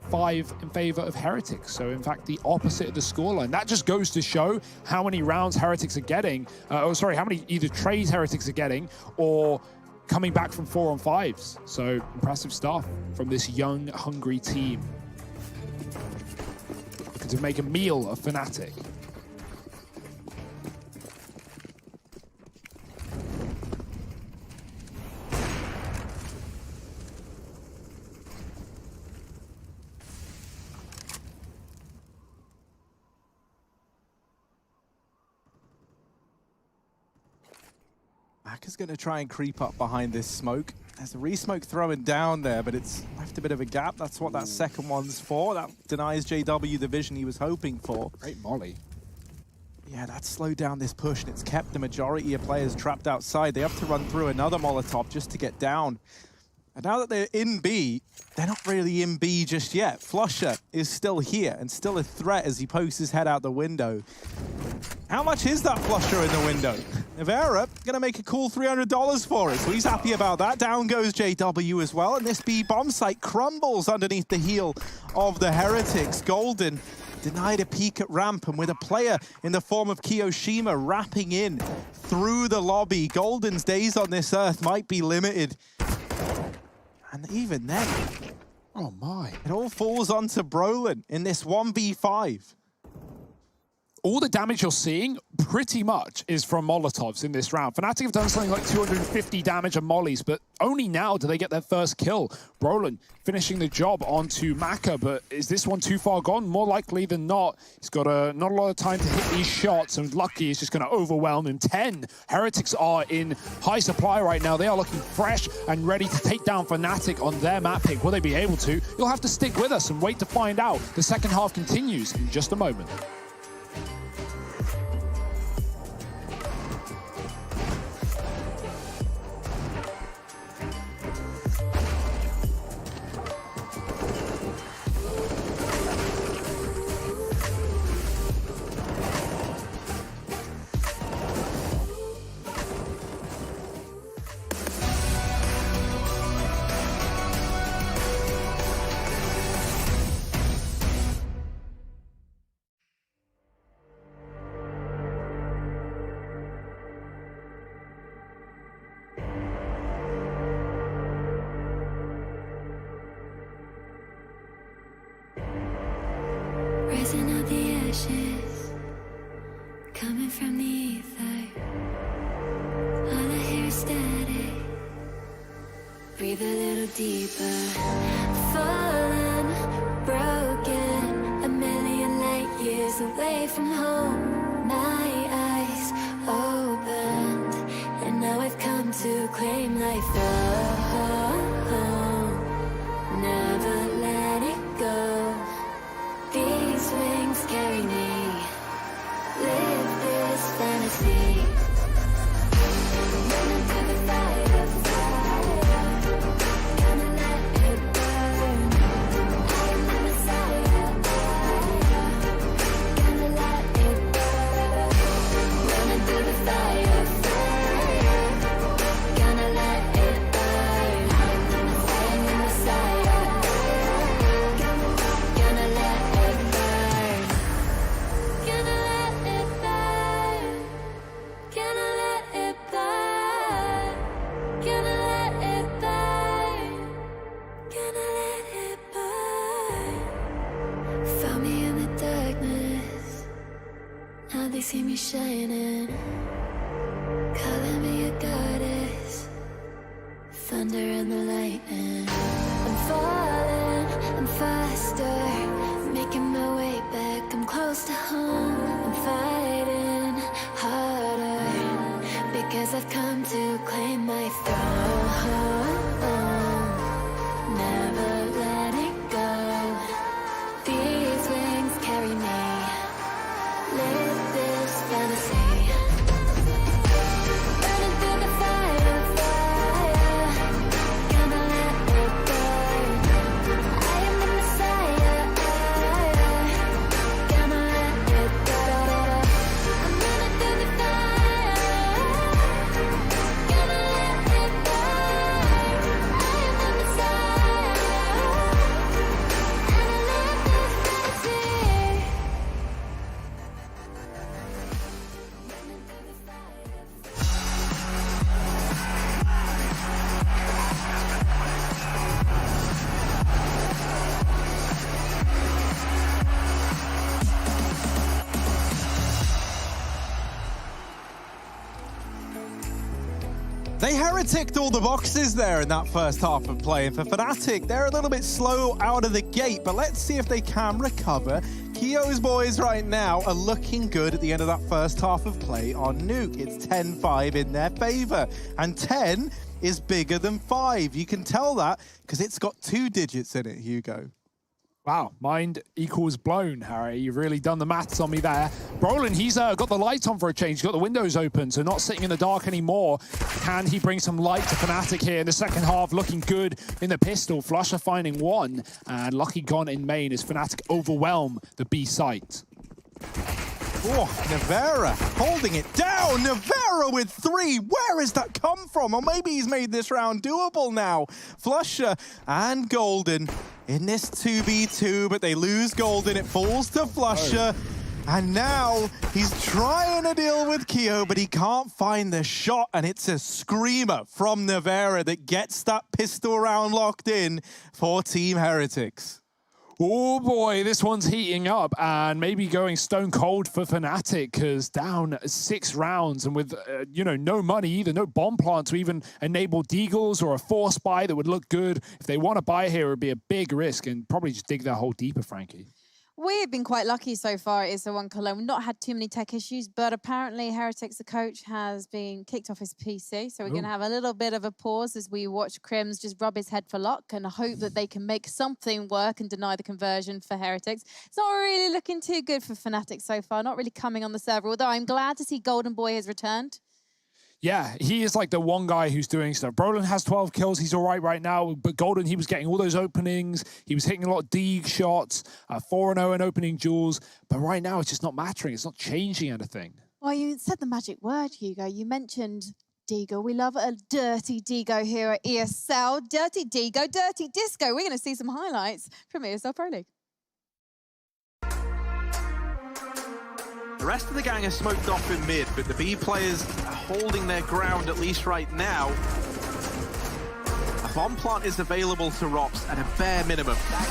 5 in favor of Heretics. So in fact, the opposite of the scoreline. That just goes to show how many rounds Heretics are getting, how many either trades Heretics are getting or coming back from 4-on-5s. So impressive stuff from this young, hungry team. To make a meal of Fnatic. Maka's going to try and creep up behind this smoke. There's a re-smoke throwing down there, but it's left a bit of a gap. That's what that second one's for. That denies JW the vision he was hoping for. Great molly. Yeah, that slowed down this push, and it's kept the majority of players trapped outside. They have to run through another Molotov just to get down. And now that they're in B, they're not really in B just yet. Flusher is still here and still a threat as he pokes his head out the window. How much is that Flusher in the window? Navera gonna make a cool $300 for it, so he's happy about that. Down goes JW as well, and this B bomb site crumbles underneath the heel of the Heretics. Golden denied a peek at ramp, and with a player in the form of Kiyoshima wrapping in through the lobby, Golden's days on this earth might be limited. And even then, oh my, it all falls onto Brolin in this 1v5. all the damage you're seeing pretty much is from Molotovs in this round. Fnatic have done something like 250 damage on mollies, but only now do they get their first kill. Brolin finishing the job onto Maka, but is this one too far gone? More likely than not. He's got not a lot of time to hit these shots, and Lucky is just going to overwhelm him. 10 Heretics are in high supply right now. They are looking fresh and ready to take down Fnatic on their map pick. Will they be able to? You'll have to stick with us and wait to find out. The second half continues in just a moment. Rising out the ashes, coming from the ether. All I hear is static. Breathe a little deeper. Fallen, broken, a million light years away from home. My eyes opened, and now I've come to claim life. Never let it go. These wings carry me. Live this fantasy. Running through the fire, gonna let it burn. I am the Messiah. Gonna let it burn. Running through the fire, gonna let it burn. I am the Messiah. Gonna let it burn. Gonna let it burn. Gonna let it burn. Gonna let it burn. Gonna let it burn. Found me in the darkness. Now they see me shining. Calling me a goddess. Thunder and the lightning. I'm falling, I'm faster. Making my way back, I'm close to home. I'm fighting harder because I've come to claim my throne. Never let it go. These wings carry me. Live this fantasy. Running through the fire, gonna let it burn. I am the Messiah. Gonna let it burn. I'm running through the fire. Gonna let it burn. I am the Messiah. And I live this fantasy. Running through the fire. They hereticked all the boxes there in that first half of play. And for Fnatic, they're a little bit slow out of the gate, but let's see if they can recover. Kio's boys right now are looking good at the end of that first half of play on Nuke. It's 10-5 in their favor, and 10 is bigger than 5. You can tell that because it's got 2 digits in it, Hugo. Wow, mind equals blown, Harry. You've really done the maths on me there. Brolin, he's got the lights on for a change. He's got the windows open, so not sitting in the dark anymore. Can he bring some light to Fnatic here in the second half? Looking good in the pistol. Flusher finding one, and Lucky gone in main as Fnatic overwhelm the B site. Oh, Navera holding it down. Navera with 3. Where has that come from? Or maybe he's made this round doable now. Flusher and Golden in this 2v2, but they lose Golden. It falls to Flusher. And now he's trying to deal with Keo, but he can't find the shot. And it's a screamer from Navera that gets that pistol round locked in for Team Heretics. Oh boy, this one's heating up and maybe going stone cold for Fnatic, because down 6 rounds and with, you know, no money either, no bomb plant to even enable deagles or a force buy that would look good. If they want to buy here, it would be a big risk and probably just dig that hole deeper, Frankie. We've been quite lucky so far at ESL Cologne. We've not had too many tech issues, but apparently Heretics, the coach, has been kicked off his PC. So we're going to have a little bit of a pause as we watch Crims just rub his head for luck and hope that they can make something work and deny the conversion for Heretics. It's not really looking too good for Fnatic so far, not really coming on the server, although I'm glad to see Golden Boy has returned. Yeah, he is like the one guy who's doing stuff. Brolin has 12 kills. He's all right now. But Golden, he was getting all those openings. He was hitting a lot of Deeg shots, 4-0 in opening duels. But right now, it's just not mattering. It's not changing anything. Well, you said the magic word, Hugo. You mentioned Deagle. We love a dirty Deagle here at ESL. Dirty Deagle, dirty disco. We're going to see some highlights from ESL Pro League. The rest of the gang are smoked off in mid, but the B players are holding their ground, at least right now. A bomb plant is available to Rops at a bare minimum. Oh,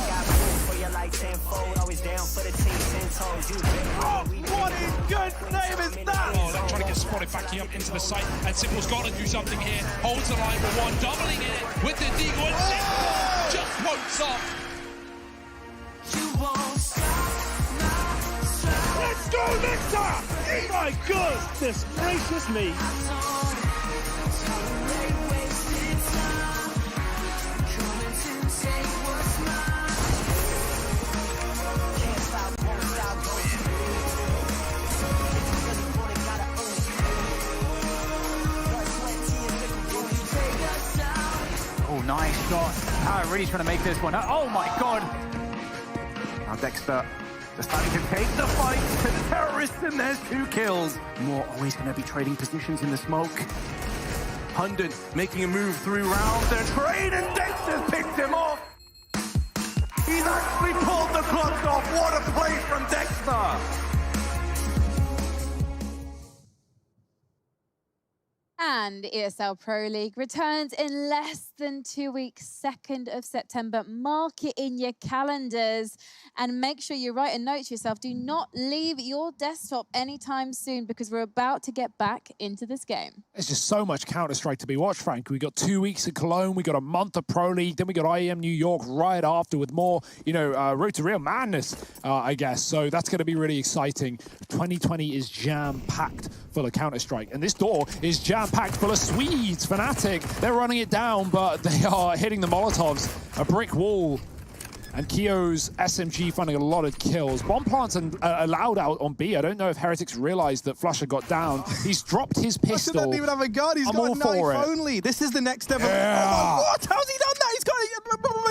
what in good name is that? Oh, they're trying to get spotted backing up into the site, and Simple's got to do something here. Holds the line with one, doubling it with the Deagle, and Simple just won't stop. Let's go, Nectar! My goodness gracious me! Oh, nice shot. Power really trying to make this one. Oh my god! Now Dexter deciding to take the fight to the terrorists, and there's 2 kills. Moore always going to be trading positions in the smoke. Hundred making a move through rounds. They're trading. Dexter's picked him off. He's actually pulled the gloves off. What a play from Dexter. And ESL Pro League returns in less than 2 weeks, 2nd of September. Mark it in your calendars and make sure you write a note to yourself. Do not leave your desktop anytime soon because we're about to get back into this game. There's just so much Counter-Strike to be watched, Frank. We got 2 weeks of Cologne, we got a month of Pro League, then we got IEM New York right after with more, you know, Road to Real Madness, I guess. So that's going to be really exciting. 2020 is jam-packed full of Counter-Strike, and this door is jam-packed full of Swedes. Fnatic, they're running it down, but they are hitting the Molotovs. A brick wall. And Kio's SMG finding a lot of kills. Bomb plants allowed out on B. I don't know if Heretics realized that Flusher got down. He's dropped his pistol. Flusher doesn't even have a gun. He's got a knife only. This is the next ever. Yeah. Oh, what? How's he done that?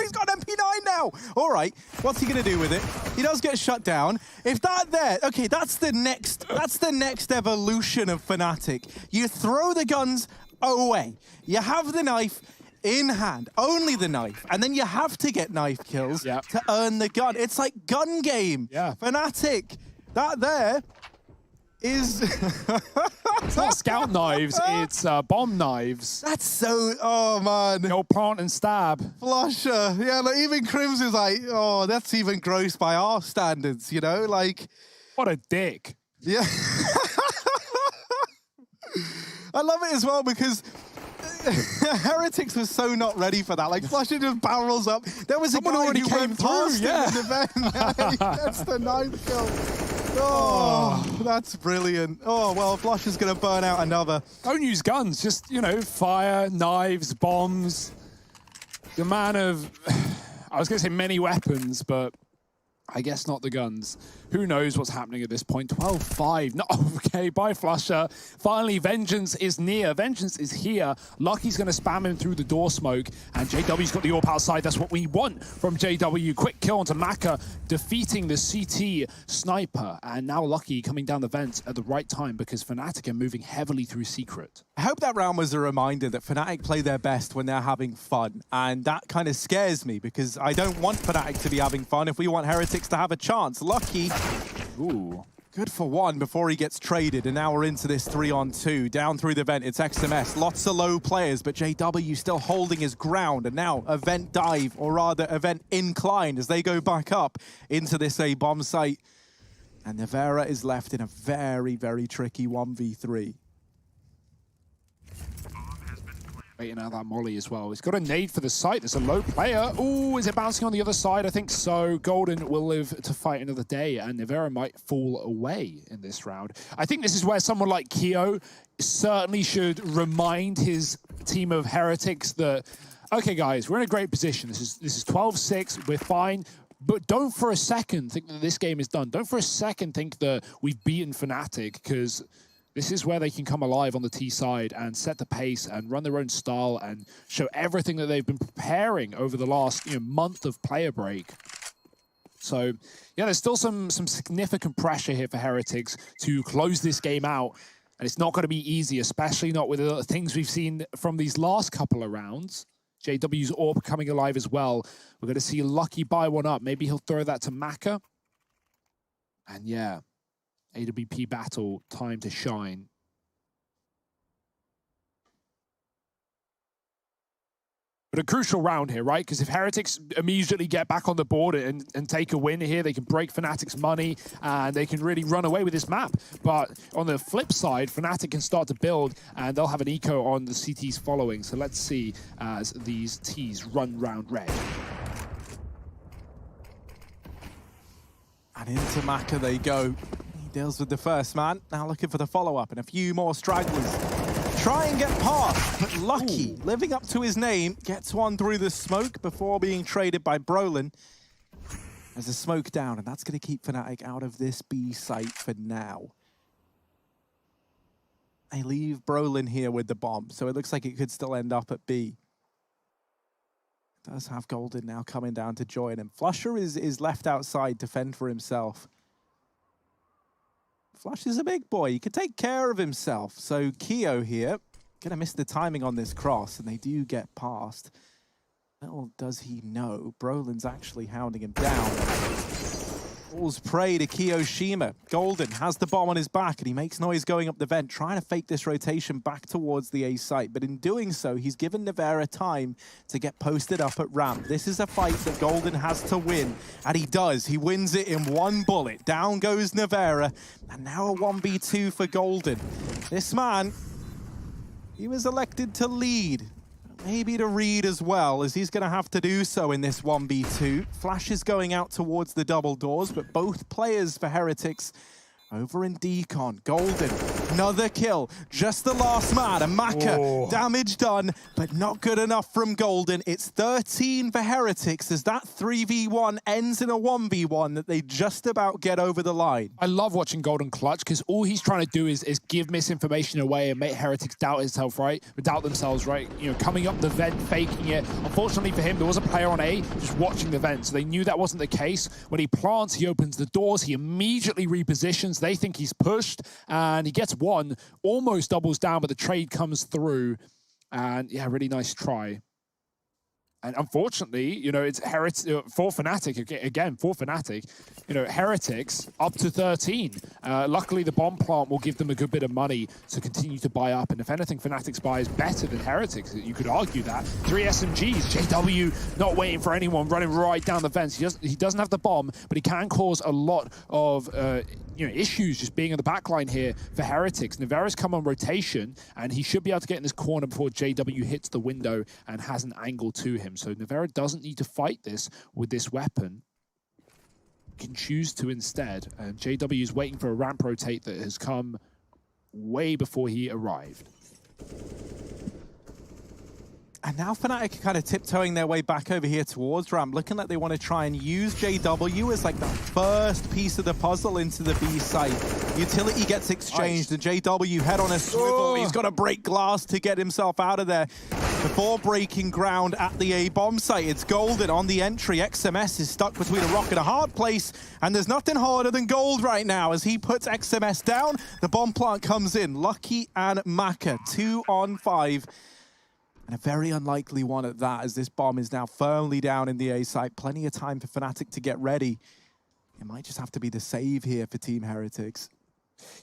He's got an MP9 now. All right. What's he going to do with it? He does get shut down. If that there, okay, that's the next evolution of Fnatic. You throw the guns away. You have the knife in hand, only the knife, and then you have to get knife kills to earn the gun. It's like gun game. Yeah. Fnatic, that there is... It's not scout knives, it's bomb knives. That's so... Oh, man. No plant and stab. Flusher. Yeah, like even Crims is like, oh, that's even gross by our standards, you know? Like... What a dick. Yeah. I love it as well because... Heretics was so not ready for that. Like, Flusher just barrels up. There was Someone a guy already who came went through, past him in the vent. That's the 9th kill. Oh, that's brilliant. Oh, well, Flusher's going to burn out another. Don't use guns. Just, you know, fire, knives, bombs. The man of, I was going to say many weapons, but I guess not the guns. Who knows what's happening at this point? 12-5. No, okay, bye, Flusher. Finally, vengeance is near. Vengeance is here. Lucky's going to spam him through the door smoke, and JW's got the AWP outside. That's what we want from JW. Quick kill onto Maka, defeating the CT sniper. And now Lucky coming down the vent at the right time because Fnatic are moving heavily through Secret. I hope that round was a reminder that Fnatic play their best when they're having fun. And that kind of scares me because I don't want Fnatic to be having fun if we want Heretics to have a chance. Lucky Good for one before he gets traded, and now we're into this 3-on-2. Down through the vent, it's XMS. Lots of low players, but JW still holding his ground. And now a vent dive, or rather a vent incline, as they go back up into this A bomb site. And Nevera is left in a very, very tricky 1v3. Waiting out that molly as well. He's got a nade for the site. There's a low player. Ooh, is it bouncing on the other side? I think so. Golden will live to fight another day, and Nevera might fall away in this round. I think this is where someone like Keo certainly should remind his team of Heretics that, okay, guys, we're in a great position. This is 12-6. We're fine. But don't for a second think that this game is done. Don't for a second think that we've beaten Fnatic, because this is where they can come alive on the T side and set the pace and run their own style and show everything that they've been preparing over the last month of player break. So, yeah, there's still some significant pressure here for Heretics to close this game out. And it's not going to be easy, especially not with the things we've seen from these last couple of rounds. JW's AWP coming alive as well. We're going to see Lucky buy one up. Maybe he'll throw that to Maka. And yeah, AWP battle, time to shine. But a crucial round here, right? Because if Heretics immediately get back on the board and take a win here, they can break Fnatic's money and they can really run away with this map. But on the flip side, Fnatic can start to build and they'll have an eco on the CTs following. So let's see as these Ts run round red. And into Maka they go. He deals with the first man. Now looking for the follow-up and a few more stragglers. Try and get past, but Lucky, living up to his name, gets one through the smoke before being traded by Brolin. There's a smoke down, and that's going to keep Fnatic out of this B site for now. They leave Brolin here with the bomb, so it looks like it could still end up at B. Does have Golden now coming down to join him. Flusher is left outside to fend for himself. Flush is a big boy. He can take care of himself. So Keo here, gonna miss the timing on this cross, and they do get past. Little does he know, Brolin's actually hounding him down. Falls prey to Kiyoshima. Golden has the bomb on his back, and he makes noise going up the vent, trying to fake this rotation back towards the A site. But in doing so, he's given Nevera time to get posted up at ramp. This is a fight that Golden has to win, and he does. He wins it in one bullet. Down goes Nevera, and now a 1v2 for Golden. This man, he was elected to lead. Maybe to read as well, as he's going to have to do so in this 1v2. Flash is going out towards the double doors, but both players for Heretics over in Decon. Golden, another kill. Just the last man, and Maka, damage done, but not good enough from Golden. It's 13 for Heretics as that 3v1 ends in a 1v1 that they just about get over the line. I love watching Golden clutch, because all he's trying to do is give misinformation away and make Heretics doubt himself, right? Doubt themselves, right? Coming up the vent, faking it. Unfortunately for him, there was a player on A just watching the vent, so they knew that wasn't the case. When he plants, he opens the doors, he immediately repositions. They think he's pushed, and he gets one, almost doubles down, but the trade comes through. And yeah, really nice try. And unfortunately, it's for Fnatic, again, for Fnatic, Heretics up to 13. Luckily, the bomb plant will give them a good bit of money to continue to buy up. And if anything, Fnatic's buy is better than Heretics. You could argue that. 3 SMGs, JW not waiting for anyone, running right down the fence. He doesn't have the bomb, but he can cause a lot of issues just being on the back line here for Heretics. Nevera's come on rotation, and he should be able to get in this corner before JW hits the window and has an angle to him. So Nevera doesn't need to fight this with this weapon. Can choose to instead. And JW is waiting for a ramp rotate that has come way before he arrived. And now Fnatic are kind of tiptoeing their way back over here towards ramp, looking like they want to try and use JW as like the first piece of the puzzle into the B site. Utility gets exchanged, and JW head on a swivel. He's got to break glass to get himself out of there before breaking ground at the A bomb site. It's Golden on the entry. XMS is stuck between a rock and a hard place, and there's nothing harder than gold right now as he puts XMS down. The bomb plant comes in. Lucky and Maka, 2 on 5. And a very unlikely one at that, as this bomb is now firmly down in the A site. Plenty of time for Fnatic to get ready. It might just have to be the save here for Team Heretics.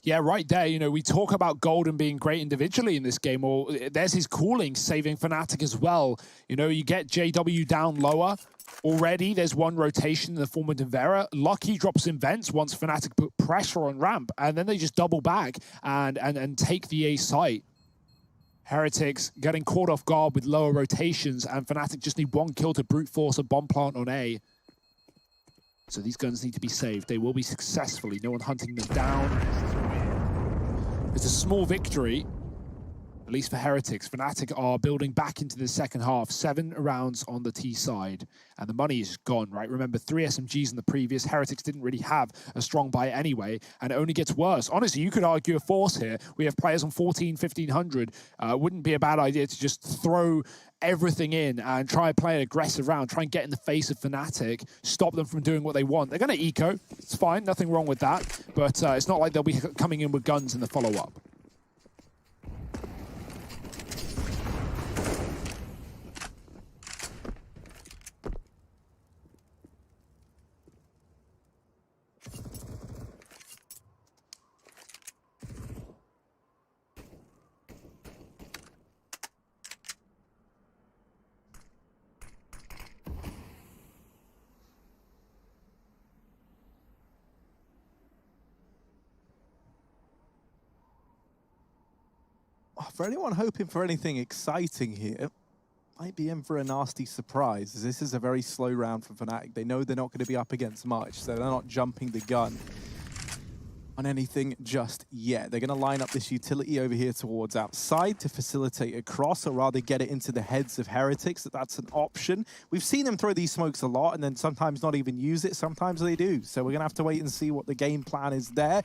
Yeah, right there. You know, we talk about Golden being great individually in this game. Well, there's his cooling saving Fnatic as well. You know, you get JW down lower. Already, there's one rotation in the form of Nevera. Lucky drops in vents once Fnatic put pressure on ramp, and then they just double back and take the A site. Heretics getting caught off guard with lower rotations, and Fnatic just need one kill to brute force a bomb plant on A. So these guns need to be saved. They will be successfully. No one hunting them down. It's a small victory, at least for Heretics. Fnatic are building back into the second half. 7 rounds on the T side, and the money is gone, right? Remember, 3 SMGs in the previous. Heretics didn't really have a strong buy anyway, and it only gets worse. Honestly, you could argue a force here. We have players on 14, 1500. Wouldn't be a bad idea to just throw everything in and try and play an aggressive round, try and get in the face of Fnatic, stop them from doing what they want. They're going to eco. It's fine. Nothing wrong with that. But it's not like they'll be coming in with guns in the follow-up. For anyone hoping for anything exciting here, might be in for a nasty surprise, as this is a very slow round for Fnatic. They know they're not going to be up against much, so they're not jumping the gun on anything just yet. They're going to line up this utility over here towards outside to facilitate a cross, or rather get it into the heads of Heretics. That's an option. We've seen them throw these smokes a lot and then sometimes not even use it. Sometimes they do. So we're going to have to wait and see what the game plan is there.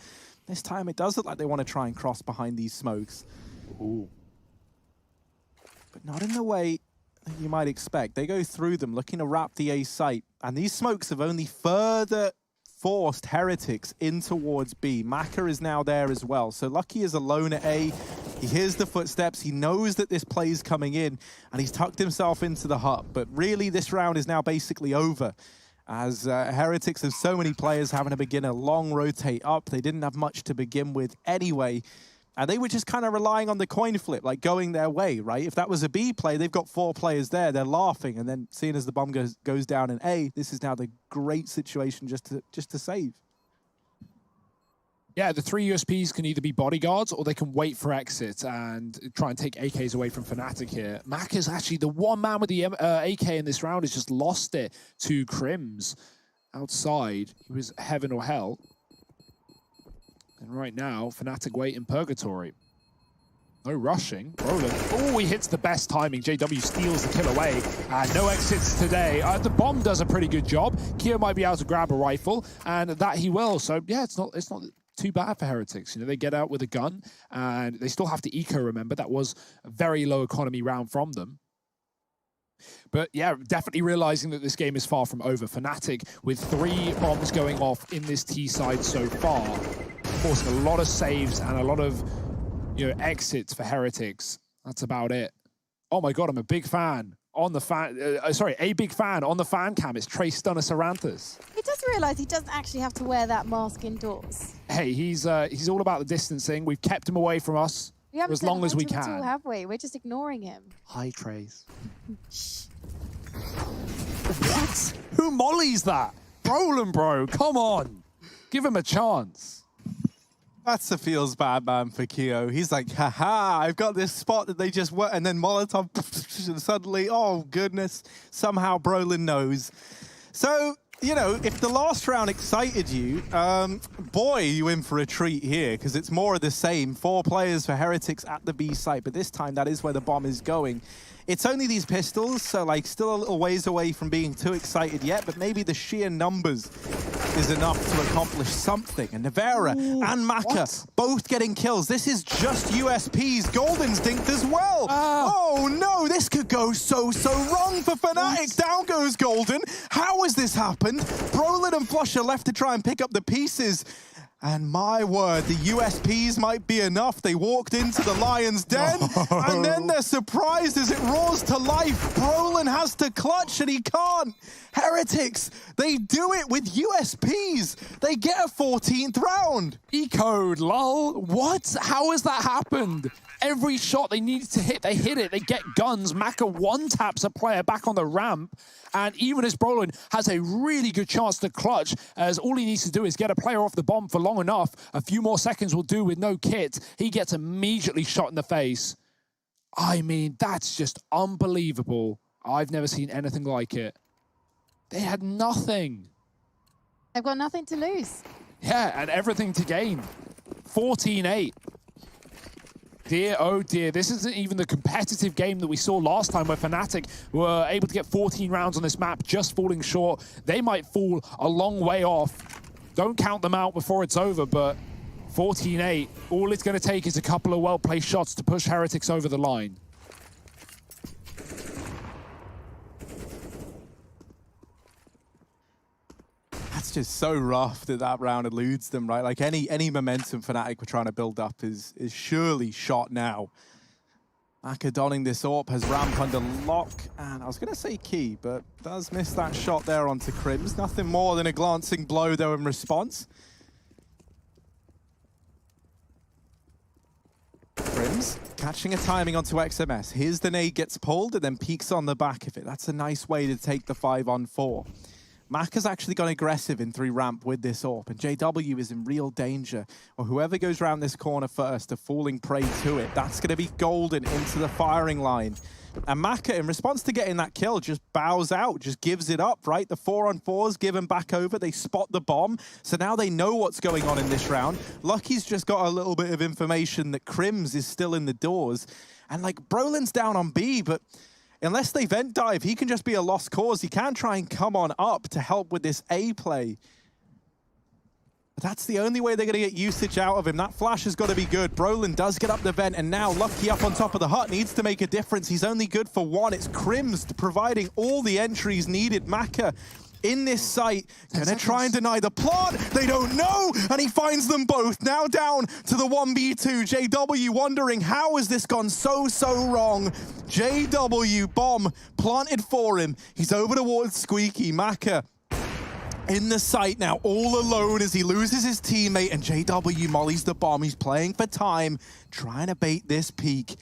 This time it does look like they want to try and cross behind these smokes. Ooh. But not in the way that you might expect. They go through them, looking to wrap the A site. And these smokes have only further forced Heretics in towards B. Maka is now there as well. So Lucky is alone at A. He hears the footsteps. He knows that this play is coming in, and he's tucked himself into the hut. But really, this round is now basically over, as Heretics have so many players having to begin a long rotate up. They didn't have much to begin with anyway. And they were just kind of relying on the coin flip, like going their way, right? If that was a B play, they've got 4 players there. They're laughing. And then seeing as the bomb goes down in A, this is now the great situation just to save. Yeah, the 3 USPs can either be bodyguards or they can wait for exit and try and take AKs away from Fnatic here. Mac is actually the one man with the AK in this round, has just lost it to Crims outside. He was heaven or hell. And right now, Fnatic wait in purgatory. No rushing. Roland. Oh, he hits the best timing. JW steals the kill away. And no exits today. The bomb does a pretty good job. Keo might be able to grab a rifle, and that he will. So yeah, it's not too bad for Heretics. You know, they get out with a gun, and they still have to eco, remember. That was a very low economy round from them. But yeah, definitely realizing that this game is far from over. Fnatic with 3 bombs going off in this T side so far, forcing a lot of saves and a lot of, you know, exits for Heretics. That's about it. Oh my God, I'm a big fan on the fan. A big fan on the fan cam. It's Trace Stunner Saranthus. He does realise he doesn't actually have to wear that mask indoors. Hey, he's all about the distancing. We've kept him away from us for as long as we can. All, have we? We're just ignoring him. Hi, Trace. What? Who mollies that? Roland, bro, come on. Give him a chance. That's a feels bad man for Keo. He's like, haha, I've got this spot that they just were, and then Molotov suddenly, oh goodness, somehow Brolin knows. So, you know, if the last round excited you, boy, you in for a treat here, because it's more of the same. 4 players for Heretics at the B site, but this time that is where the bomb is going. It's only these pistols, so like still a little ways away from being too excited yet, but maybe the sheer numbers is enough to accomplish something. And Nevera and Maka both getting kills. This is just USPs. Golden's dinked as well. Oh no, this could go so wrong for Fnatic. Down goes Golden. How has this happened? Brolin and Flush are left to try and pick up the pieces. And my word, the USPs might be enough. They walked into the Lion's Den, and then they're surprised as it roars to life. Brolin has to clutch, and he can't. Heretics, they do it with USPs. They get a 14th round. E-code, lol. What? How has that happened? Every shot they needed to hit, they hit it. They get guns. Maka one-taps a player back on the ramp. And even as Brolin has a really good chance to clutch, as all he needs to do is get a player off the bomb for long enough, a few more seconds will do with no kit, he gets immediately shot in the face. I mean, that's just unbelievable. I've never seen anything like it. They had nothing. They've got nothing to lose. Yeah, and everything to gain. 14-8. Dear, oh dear, this isn't even the competitive game that we saw last time where Fnatic were able to get 14 rounds on this map, just falling short. They might fall a long way off. Don't count them out before it's over, but 14-8, all it's going to take is a couple of well-placed shots to push Heretics over the line. That's just so rough that that round eludes them, right? Like any momentum Fnatic were trying to build up is surely shot now. Maka donning this AWP has ramp under lock, and I was going to say key, but does miss that shot there onto Crims. Nothing more than a glancing blow, though, in response. Crims catching a timing onto XMS. Here's the nade, gets pulled, and then peeks on the back of it. That's a nice way to take the 5-on-4. Maka's actually gone aggressive in 3 ramp with this AWP, and JW is in real danger. Or whoever goes around this corner first, a falling prey to it, that's going to be golden into the firing line. And Maka, in response to getting that kill, just bows out, just gives it up, right? The 4-on-4's given back over, they spot the bomb, so now they know what's going on in this round. Lucky's just got a little bit of information that Crims is still in the doors. And like, Brolin's down on B, but unless they vent dive, he can just be a lost cause. He can try and come on up to help with this A play. But that's the only way they're going to get usage out of him. That flash has got to be good. Brolin does get up the vent, and now Lucky up on top of the hut needs to make a difference. He's only good for 1. It's Crims providing all the entries needed. Maka in this site, gonna try and deny the plant. They don't know, and he finds them both. Now down to the 1v2. JW wondering, how has this gone so wrong? JW, bomb planted for him. He's over towards Squeaky. Maka in the site now, all alone as he loses his teammate, and JW mollies the bomb. He's playing for time, trying to bait this peak.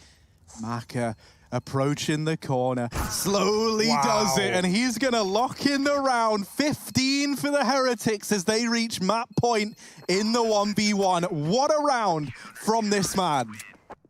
Maka approaching the corner, slowly does it, and he's gonna lock in the round. 15 for the Heretics as they reach map point in the 1v1. What a round from this man.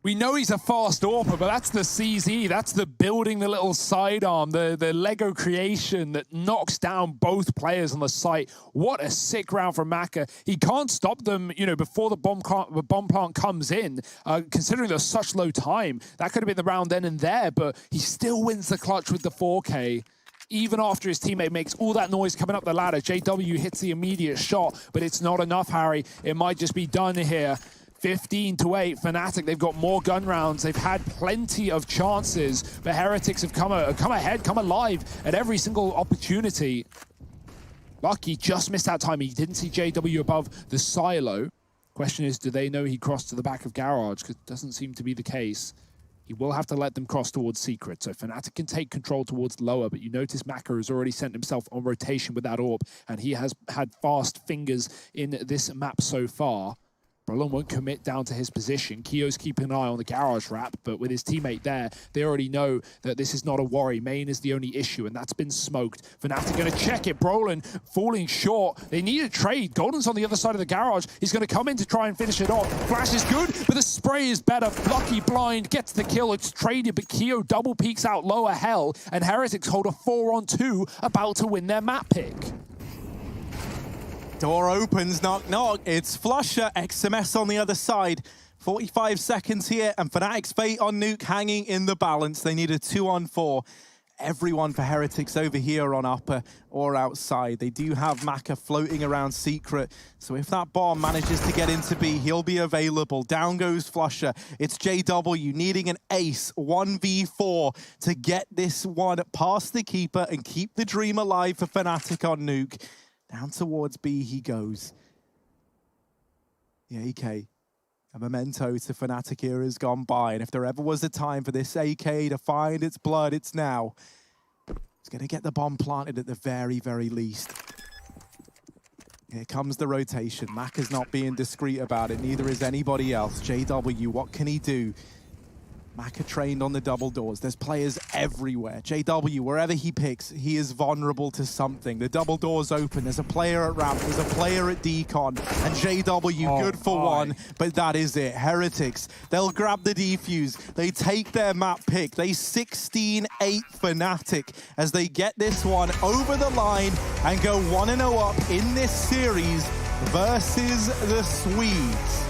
We know he's a fast AWPer, but that's the CZ, that's the building the little sidearm, the Lego creation that knocks down both players on the site. What a sick round from Maka. He can't stop them, you know, before the bomb plant comes in, considering there's such low time. That could have been the round then and there, but he still wins the clutch with the 4K. Even after his teammate makes all that noise coming up the ladder, JW hits the immediate shot, but it's not enough, Harry. It might just be done here. 15-8, Fnatic, they've got more gun rounds. They've had plenty of chances, but Heretics have come ahead, come alive at every single opportunity. Lucky just missed that time. He didn't see JW above the silo. Question is, do they know he crossed to the back of Garage? Because it doesn't seem to be the case. He will have to let them cross towards Secret. So Fnatic can take control towards lower, but you notice Maka has already sent himself on rotation with that AWP, and he has had fast fingers in this map so far. Brolin won't commit down to his position. Kio's keeping an eye on the Garage wrap, but with his teammate there, they already know that this is not a worry. Main is the only issue, and that's been smoked. Fnatic going to check it. Brolin falling short. They need a trade. Golden's on the other side of the Garage. He's going to come in to try and finish it off. Flash is good, but the spray is better. Lucky blind gets the kill. It's traded, but Kio double peeks out lower hell, and Heretics hold a 4-on-2, about to win their map pick. Door opens, knock, knock. It's Flusher, XMS on the other side. 45 seconds here, and Fnatic's fate on Nuke hanging in the balance. They need a 2-on-4. Everyone for Heretics over here on upper or outside. They do have Maka floating around Secret, so if that bomb manages to get into B, he'll be available. Down goes Flusher. It's JW needing an ace, 1v4, to get this one past the keeper and keep the dream alive for Fnatic on Nuke. Down towards B he goes. The AK, a memento to Fnatic eras gone by, and if there ever was a time for this AK to find its blood, it's now. It's going to get the bomb planted at the very, very least. Here comes the rotation. Mac is not being discreet about it, neither is anybody else. JW, what can he do? Mac are trained on the double doors. There's players everywhere. JW, wherever he picks, he is vulnerable to something. The double doors open. There's a player at ramp. There's a player at decon. And JW, good for one, but that is it. Heretics, they'll grab the defuse. They take their map pick. They 16-8 Fnatic as they get this one over the line and go 1-0 up in this series versus the Swedes.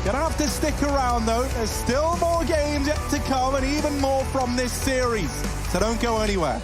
Gonna have to stick around though. There's still more games yet to come and even more from this series. So don't go anywhere.